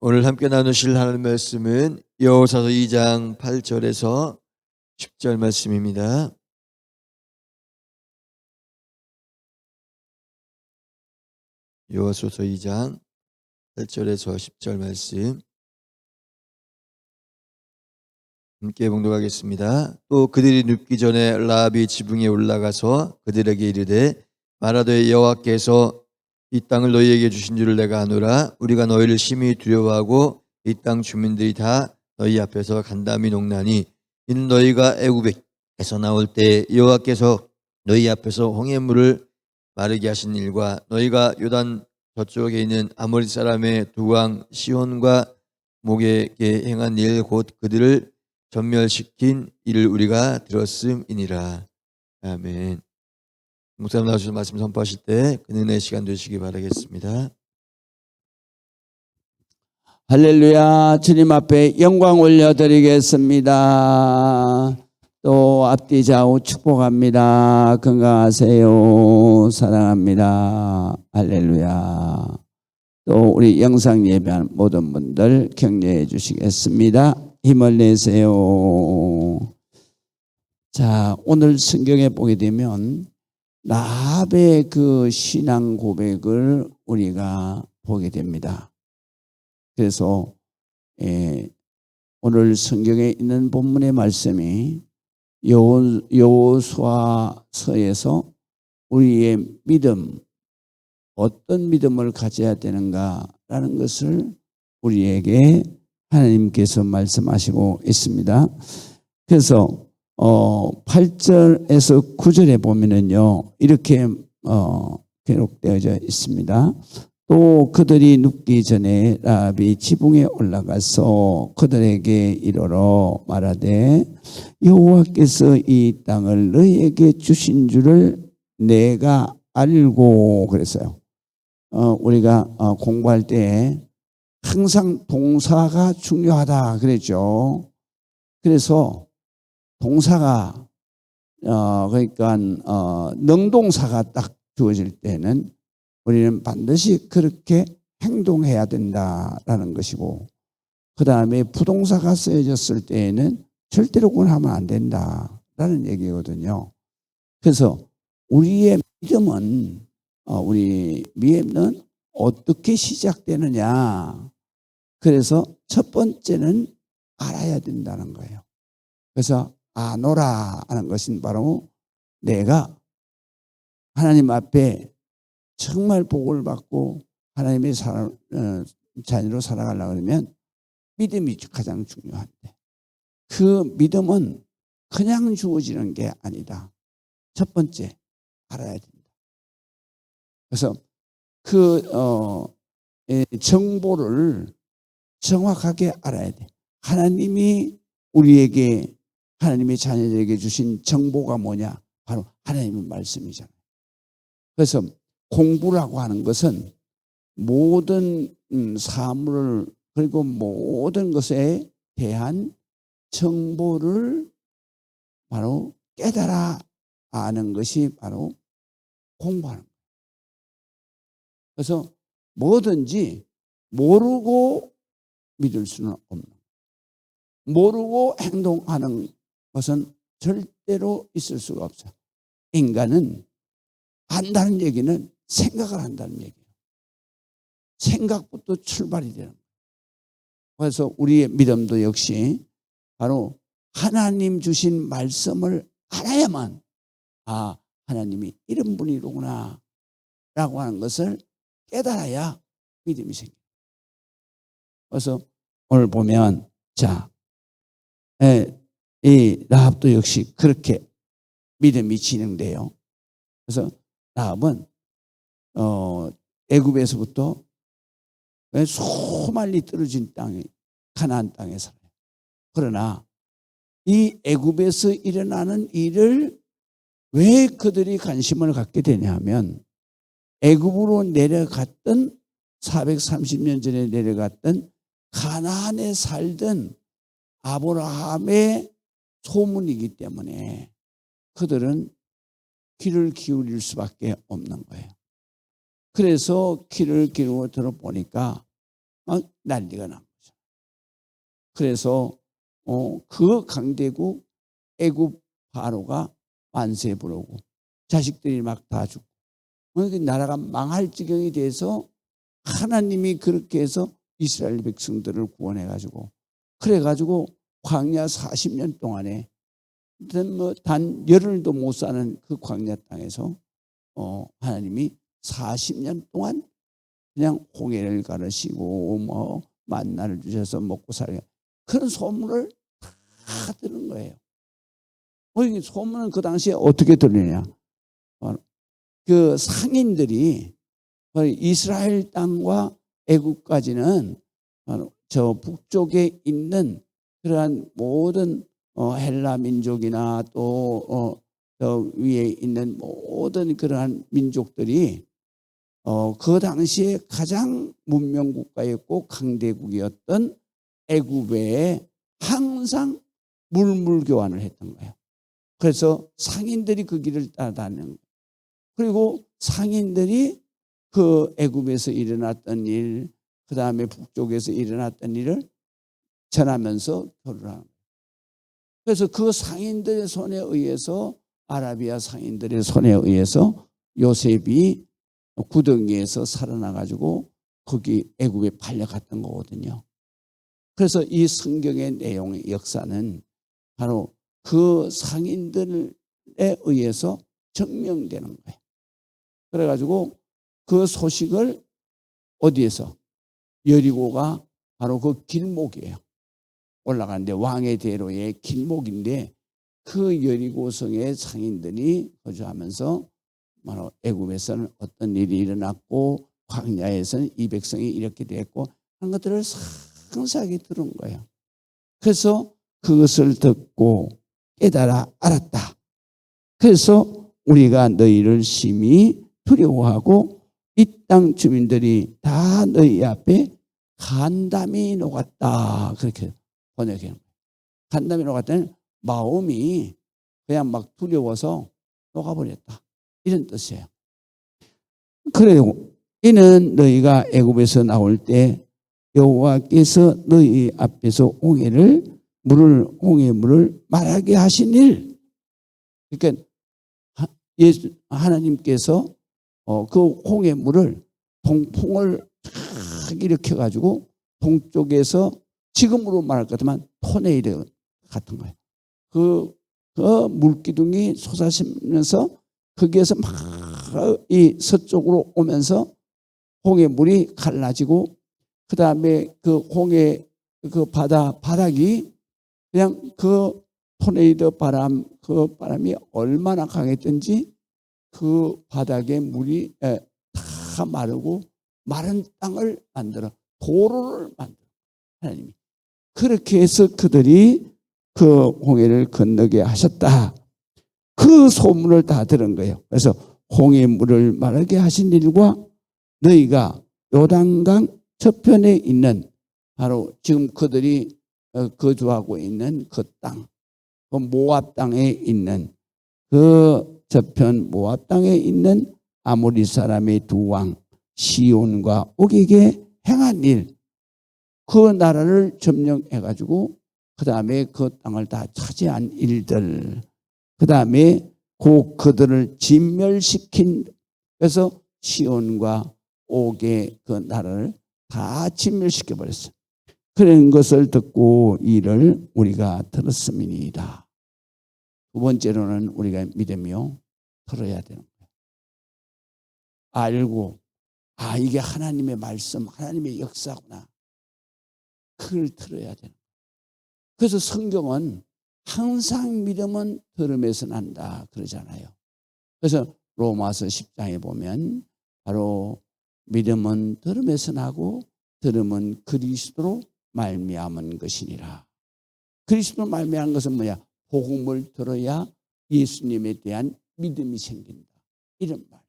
오늘 함께 나누실 하나님 말씀은 여호수아서 2장 8절에서 10절 말씀입니다. 여호수아서 2장 8절에서 10절 말씀 함께 봉독하겠습니다. 또 그들이 눕기 전에 라합이 지붕에 올라가서 그들에게 이르되 말하되 여호와께서 이 땅을 너희에게 주신 줄을 내가 아노라. 우리가 너희를 심히 두려워하고 이 땅 주민들이 다 너희 앞에서 간담이 농나니 이는 너희가 애굽에서 나올 때 여호와께서 너희 앞에서 홍해물을 마르게 하신 일과 너희가 요단 저쪽에 있는 아모리 사람의 두 왕 시혼과 목에게 행한 일 곧 그들을 전멸시킨 일을 우리가 들었음이니라. 아멘. 목사님 나오셔서 말씀 선포하실 때 그 은혜의 시간 되시기 바라겠습니다. 할렐루야. 주님 앞에 영광 올려드리겠습니다. 또 앞뒤 좌우 축복합니다. 건강하세요. 사랑합니다. 할렐루야. 또 우리 영상 예배한 모든 분들 격려해 주시겠습니다. 힘을 내세요. 자, 오늘 성경에 보게 되면 라합의 그 신앙 고백을 우리가 보게 됩니다. 그래서 오늘 성경에 있는 본문의 말씀이 여호수아서에서 우리의 믿음, 어떤 믿음을 가져야 되는가라는 것을 우리에게 하나님께서 말씀하시고 있습니다. 그래서 8절에서 9절에 보면은요, 이렇게 기록되어져 있습니다. 또 그들이 눕기 전에 라합이 지붕에 올라가서 그들에게 이르러 말하되 여호와께서 이 땅을 너희에게 주신 줄을 내가 알고 그랬어요. 우리가 공부할 때 항상 동사가 중요하다 그랬죠. 그래서 동사가 그러니까 능동사가 딱 주어질 때는 우리는 반드시 그렇게 행동해야 된다라는 것이고, 그 다음에 부동사가 쓰여졌을 때에는 절대로 그걸 하면 안 된다라는 얘기거든요. 그래서 우리의 믿음은 어떻게 시작되느냐? 그래서 첫 번째는 알아야 된다는 거예요. 그래서 아노라 하는 것은 바로 내가 하나님 앞에 정말 복을 받고 하나님의 자녀로 살아가려고 하면 믿음이 가장 중요한데, 그 믿음은 그냥 주어지는 게 아니다. 첫 번째 알아야 된다. 그래서 그 정보를 정확하게 알아야 돼. 하나님이 우리에게, 하나님의 자녀들에게 주신 정보가 뭐냐? 바로 하나님의 말씀이잖아요. 그래서 공부라고 하는 것은 모든 사물을, 그리고 모든 것에 대한 정보를 바로 깨달아 아는 것이 바로 공부하는 거예요. 그래서 뭐든지 모르고 믿을 수는 없는 거예요. 모르고 행동하는 것은 절대로 있을 수가 없어요. 인간은 안다는 얘기는 생각을 한다는 얘기예요. 생각부터 출발이 되는 거예요. 그래서 우리의 믿음도 역시 바로 하나님 주신 말씀을 알아야만, 아, 하나님이 이런 분이로구나 라고 하는 것을 깨달아야 믿음이 생겨요. 그래서 오늘 보면, 자, 이 라합도 역시 그렇게 믿음이 진행돼요. 그래서 라합은 애굽에서부터 소말리 떨어진 땅에, 가나안 땅에 살아요. 그러나 이 애굽에서 일어나는 일을 왜 그들이 관심을 갖게 되냐면, 애굽으로 내려갔던 430년 전에 내려갔던 가나안에 살던 아브라함의 소문이기 때문에 그들은 귀를 기울일 수밖에 없는 거예요. 그래서 귀를 기울여 들어보니까 난리가 난 거죠. 그래서 그 강대국 애굽 바로가 만세 부르고 자식들이 막 다 죽고 나라가 망할 지경이 돼서 하나님이 그렇게 해서 이스라엘 백성들을 구원해가지고 그래가지고 광야 40년 동안에 단 열흘도 못 사는 그 광야 땅에서 하나님이 40년 동안 그냥 홍해를 가르시고 뭐 만나를 주셔서 먹고 살게 그런 소문을 다 들은 거예요. 이 소문은 그 당시에 어떻게 들리냐? 그 상인들이 이스라엘 땅과 애굽까지는 저 북쪽에 있는 그러한 모든 헬라 민족이나 또 저 위에 있는 모든 그러한 민족들이 그 당시에 가장 문명 국가였고 강대국이었던 애굽에 항상 물물 교환을 했던 거예요. 그래서 상인들이 그 길을 따라다니는 거예요. 그리고 상인들이 그 애굽에서 일어났던 일, 그 다음에 북쪽에서 일어났던 일을 전하면서 결혼하는 거예요. 그래서 그 상인들의 손에 의해서 아라비아 상인들의 손에 의해서 요셉이 구덩이에서 살아나가지고 거기 애굽에 팔려갔던 거거든요. 그래서 이 성경의 내용의 역사는 바로 그 상인들에 의해서 증명되는 거예요. 그래가지고 그 소식을 어디에서? 여리고가 바로 그 길목이에요. 올라가는데 왕의 대로의 길목인데 그 여리고성의 상인들이 거주하면서 바로 애굽에서는 어떤 일이 일어났고 광야에서는 이 백성이 이렇게 됐고 하는 것들을 상세하게 들은 거예요. 그래서 그것을 듣고 깨달아 알았다. 그래서 우리가 너희를 심히 두려워하고 이 땅 주민들이 다 너희 앞에 간담이 녹았다. 그렇게 번역해요. 간담이 녹았다는 마음이 그냥 막 두려워서 녹아버렸다. 이런 뜻이에요. 그래요. 이는 너희가 애굽에서 나올 때 여호와께서 너희 앞에서 홍해물을 말하게 하신 일. 그러니까 하나님께서 그 홍해물을 동풍을 탁 일으켜가지고 동쪽에서 지금으로 말할 것 같으면 토네이도 같은 거예요. 그 물기둥이 솟아지면서 거기에서 막 이 서쪽으로 오면서 홍해물이 갈라지고 그 다음에 그 홍해 그 바닥이 그냥 그 토네이도 바람 그 바람이 얼마나 강했던지 그 바닥에 물이 다 마르고 마른 땅을 만들어 도로를 만들어 하나님이 그렇게 해서 그들이 그 홍해를 건너게 하셨다. 그 소문을 다 들은 거예요. 그래서 홍해물을 마르게 하신 일과 너희가 요단강 저편에 있는 바로 지금 그들이 거주하고 있는 그 땅, 그 모압 땅에 있는 그 저편 모압 땅에 있는 아모리 사람의 두 왕 시온과 옥에게 행한 일, 그 나라를 점령해가지고 그 다음에 그 땅을 다 차지한 일들, 그 다음에 그들을 진멸시킨, 그래서 시온과 옥의 그 나라를 다 진멸시켜 버렸어요. 그런 것을 듣고 이를 우리가 들었음이니이다. 두 번째로는 우리가 믿으며 들어야 되는 거예요. 알고 이게 하나님의 말씀, 하나님의 역사구나. 그걸 들어야 되는 거예요. 그래서 성경은 항상 믿음은 들음에서 난다 그러잖아요. 그래서 로마서 10장에 보면 바로 믿음은 들음에서 나고 들음은 그리스도로 말미암은 것이니라. 그리스도로 말미암은 것은 뭐야? 복음을 들어야 예수님에 대한 믿음이 생긴다. 이런 말.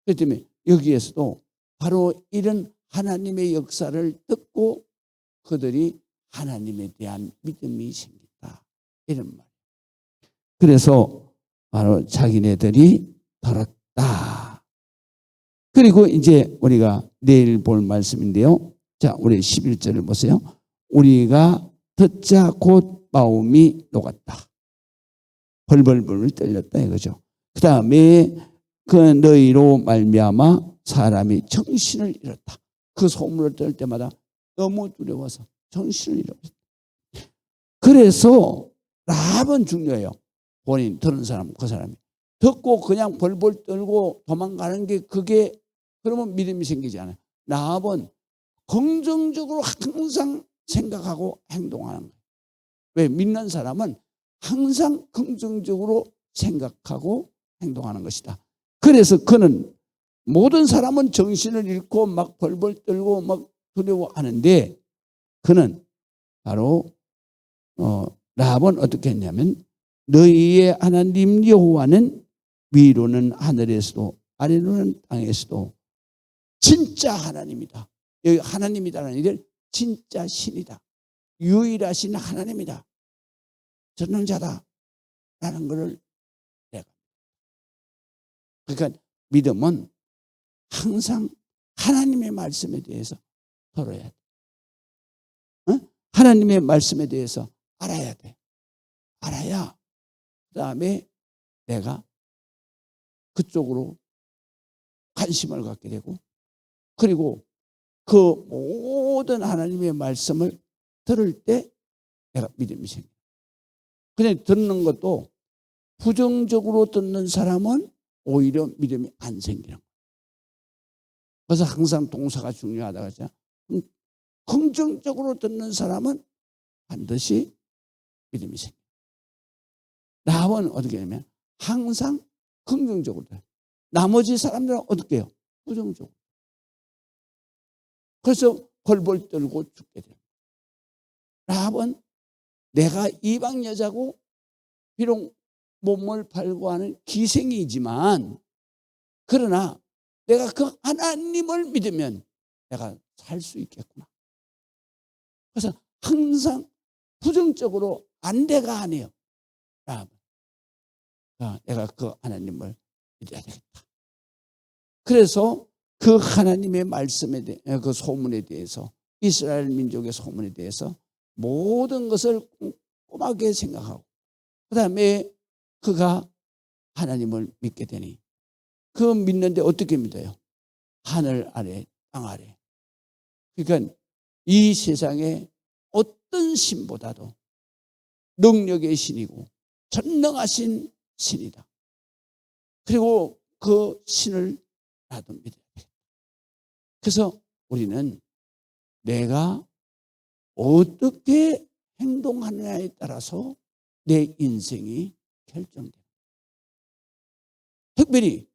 그렇기 때문에 여기에서도 바로 이런 하나님의 역사를 듣고 그들이 하나님에 대한 믿음이 생긴다. 이런 말. 그래서 바로 자기네들이 들었다. 그리고 이제 우리가 내일 볼 말씀인데요. 자, 우리 11절을 보세요. 우리가 듣자 곧 마음이 녹았다. 벌벌벌 떨렸다 이거죠. 그 다음에 그 너희로 말미암아 사람이 정신을 잃었다. 그 소문을 들을 때마다 너무 두려워서 정신을 잃었다. 그래서 라합은 중요해요. 본인 들은 사람, 그 사람이 듣고 그냥 벌벌 떨고 도망가는 게 그게 그러면 믿음이 생기지 않아요. 라합은 긍정적으로 항상 생각하고 행동하는 거예요. 왜? 믿는 사람은 항상 긍정적으로 생각하고 행동하는 것이다. 그래서 그는 모든 사람은 정신을 잃고 막 벌벌 떨고 막 두려워하는데 그는 바로 라합은 어떻게 했냐면 너희의 하나님 여호와는 위로는 하늘에서도 아래로는 땅에서도 진짜 하나님이다. 여기 하나님이다라는 게 진짜 신이다. 유일하신 하나님이다. 전능자다. 라는 것을 내가. 그러니까 믿음은 항상 하나님의 말씀에 대해서 들어야 돼. 하나님의 말씀에 대해서 알아야 돼. 알아야 그 다음에 내가 그쪽으로 관심을 갖게 되고 그리고 그 모든 하나님의 말씀을 들을 때 내가 믿음이 생겨. 그냥 듣는 것도 부정적으로 듣는 사람은 오히려 믿음이 안 생기는 거예요. 그래서 항상 동사가 중요하다고 하죠. 긍정적으로 듣는 사람은 반드시 믿음이 생겨요. 라합은 어떻게 하냐면 항상 긍정적으로 들어요. 나머지 사람들은 어떻게 해요? 부정적으로. 그래서 벌벌 떨고 죽게 돼요. 라합은 내가 이방 여자고 비록 몸을 팔고 하는 기생이지만 그러나 내가 그 하나님을 믿으면 내가 살 수 있겠구나. 그래서 항상 부정적으로 안돼가 아니에요. 라합은. 내가 그 하나님을 믿어야 되겠다. 그래서 그 하나님의 말씀에 대해 그 소문에 대해서 이스라엘 민족의 소문에 대해서 모든 것을 꼼꼼하게 생각하고 그 다음에 그가 하나님을 믿게 되니 그 믿는데 어떻게 믿어요? 하늘 아래 땅 아래. 그러니까 이 세상에 어떤 신보다도 능력의 신이고 전능하신 신이다. 그리고 그 신을 나도 믿어야 돼. 그래서 우리는 내가 어떻게 행동하느냐에 따라서 내 인생이 결정돼요. 특별히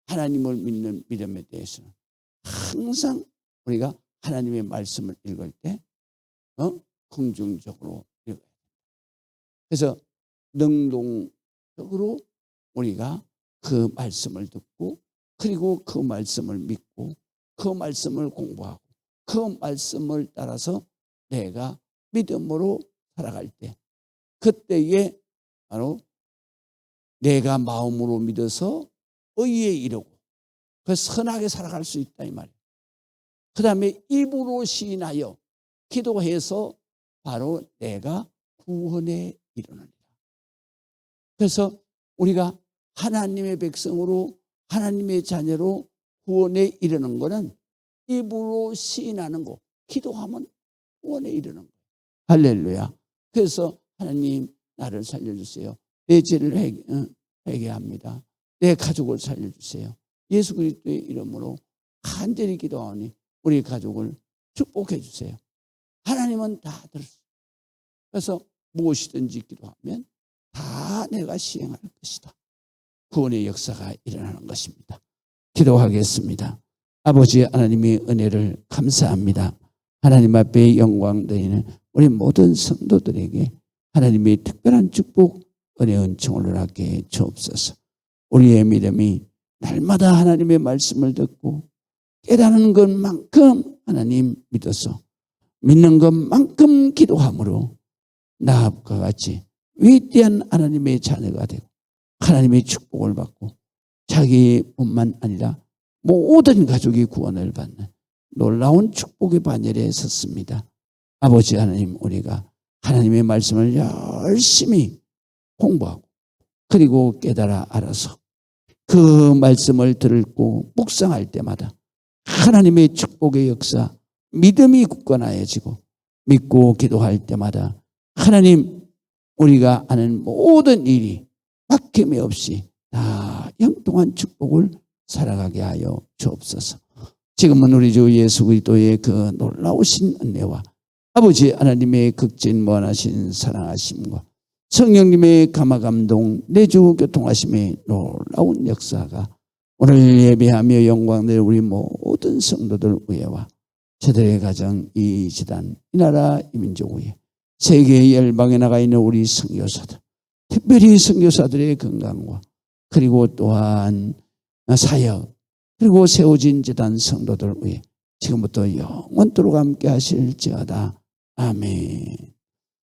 하나님을 믿는 믿음에 대해서는 항상 우리가 하나님의 말씀을 읽을 때 긍정적으로 읽어야 돼요. 그래서 능동적으로 우리가 그 말씀을 듣고 그리고 그 말씀을 믿고 그 말씀을 공부하고 그 말씀을 따라서 내가 믿음으로 살아갈 때 그때에 바로 내가 마음으로 믿어서 의에 이르고 그 선하게 살아갈 수 있다 이 말이에요. 그 다음에 입으로 시인하여 기도해서 바로 내가 구원에 이르느니라. 그래서 우리가 하나님의 백성으로 하나님의 자녀로 구원에 이르는 것은 입으로 시인하는 거, 기도하면 구원에 이르는 거예요. 할렐루야. 그래서 하나님 나를 살려주세요. 내 죄를 회개합니다. 내 가족을 살려주세요. 예수 그리스도의 이름으로 간절히 기도하오니 우리 가족을 축복해 주세요. 하나님은 다 들었어요. 그래서 무엇이든지 기도하면 다 내가 시행할 것이다. 구원의 역사가 일어나는 것입니다. 기도하겠습니다. 아버지 하나님의 은혜를 감사합니다. 하나님 앞에 영광 드리는 우리 모든 성도들에게 하나님의 특별한 축복, 은혜, 은총을 허락해 주옵소서. 우리의 믿음이 날마다 하나님의 말씀을 듣고 깨닫는 것만큼 하나님 믿어서 믿는 것만큼 기도함으로 라합과 같이 위대한 하나님의 자녀가 되고 하나님의 축복을 받고 자기뿐만 아니라 모든 가족이 구원을 받는 놀라운 축복의 반열에 섰습니다. 아버지 하나님, 우리가 하나님의 말씀을 열심히 공부하고 그리고 깨달아 알아서 그 말씀을 듣고 묵상할 때마다 하나님의 축복의 역사, 믿음이 굳건해지고 믿고 기도할 때마다 하나님, 우리가 하는 모든 일이 막힘이 없이 다 형통한 축복을 살아가게 하여 주옵소서. 지금은 우리 주 예수 그리스도의 그 놀라우신 은혜와 아버지 하나님의 극진무한하신 사랑하심과 성령님의 감화감동 내주 교통하심의 놀라운 역사가 오늘 예배하며 영광될 우리 모든 성도들 위에와 저들의 가정, 이 지단, 이 나라, 이 민족 위에 세계 열방에 나가 있는 우리 선교사들, 특별히 선교사들의 건강과 그리고 또한 사역, 그리고 세워진 지단 성도들 위해 지금부터 영원토록 함께 하실지어다. 아멘.